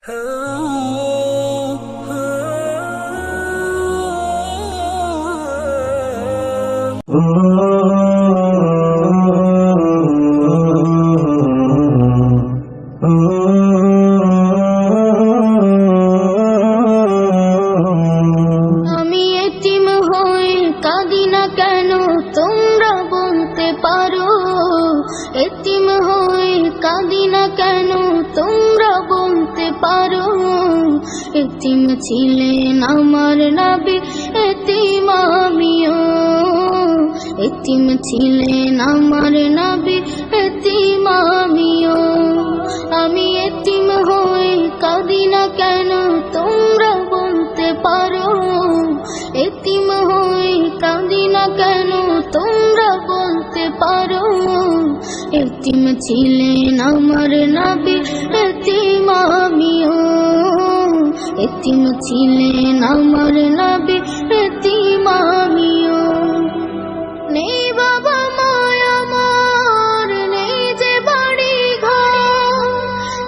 আমি এতিম হয়ে কাঁদি না কেন তোমরা বলতে পারো, এতিম হয়ে কাঁদি না কেন তোমরা বলতে পারো। এতিম ছিলেন আমার নবী, এতিম আমিও। এতিম ছিলেন আমার নবী, এতিম আমিও। আমি এতিম হয়ে কাঁদি না কেন তোমরা বলতে পারো, এতিম হয়ে কাঁদি না কেন তোমরা বলতে পারো। এতিম ছিলেন আমার নবী, এতিম আমিও। এতিম ছিলেন আমার নবী, এতিম আমিও। নেই বাবা মায়া আমার, নেই যে বাড়ি ঘর,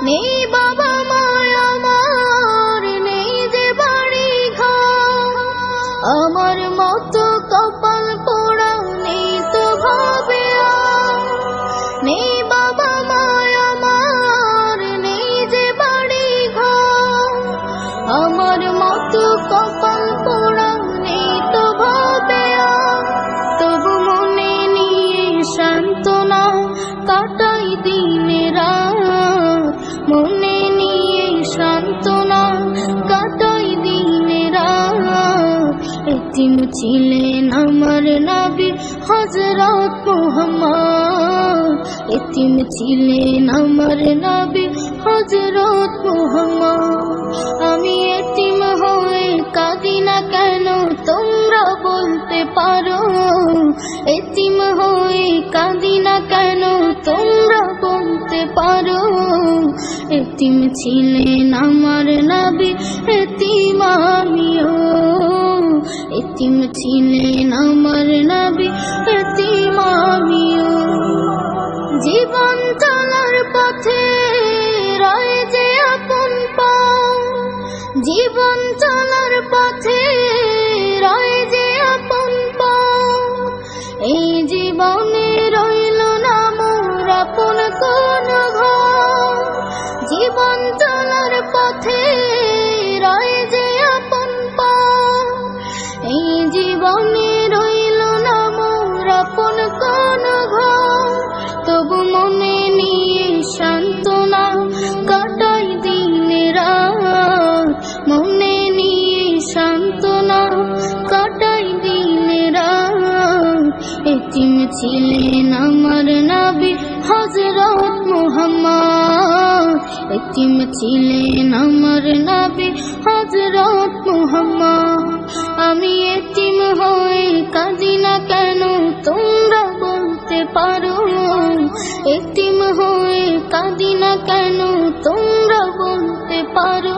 নেই বাবা মায়া আমার, নেই যে বাড়ি ঘর। আমার মতো কপাল পোড়া নেই তো ভাবে আর, নেই বাবা মায়া আমার, নেই যে বাড়ি ঘর। আমার মতো কপাল পোড়া নেই তো ভাবে আর, তবু মনে নিয়ে সান্ত্বনা কাটাই দিনে রাত, মনে নিয়ে সান্ত্বনা কাটাই দিনে রাত। এতিম ছিলেন আমার নবী হযরত মুহাম্মদ, এতিম ছিলেন আমার নবী হযরত মুহাম্মদ। আমি এতিম হয়ে কাঁদি না কেন তোমরা বলতে পারো, এতিম হয়ে কাঁদি না কেন তোমরা বলতে পারো। এতিম ছিলেন আমার নবী, এতিম আমিও। এতিম ছিলেন আমার নবী, এতিম আমিও। জীবন চলার পথে রয়ে যে আপন পাও, জীবন চলার পথে রয়ে যে আপন পাও। এই জীবনে রইল না মোর আপন কোন ঘর, জীবন চলার পথে রয়ে যে আপন পাও। এই জীবনে রইল না মোর আপন কোন ঘর, তবু মনে নিয়ে সান্ত্বনা কাটাই দিনে রাত, মনে নিয়ে সান্ত্বনা কাটাই দিনে রাত। এতিম ছিলেন আমার নবী হযরত মুহাম্মদ, এতিম ছিলেন আমার নবী হযরত মুহাম্মদ। আমি এতিম হয়ে কাঁদি না কেন তোমরা বলতে পারো, এতিম হয়ে কাঁদি না কেন তোমরা বলতে পারো।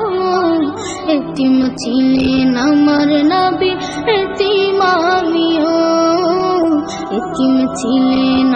এতিম ছিলেন আমার নবী, এতিম আমিও। এতিম ছিলেন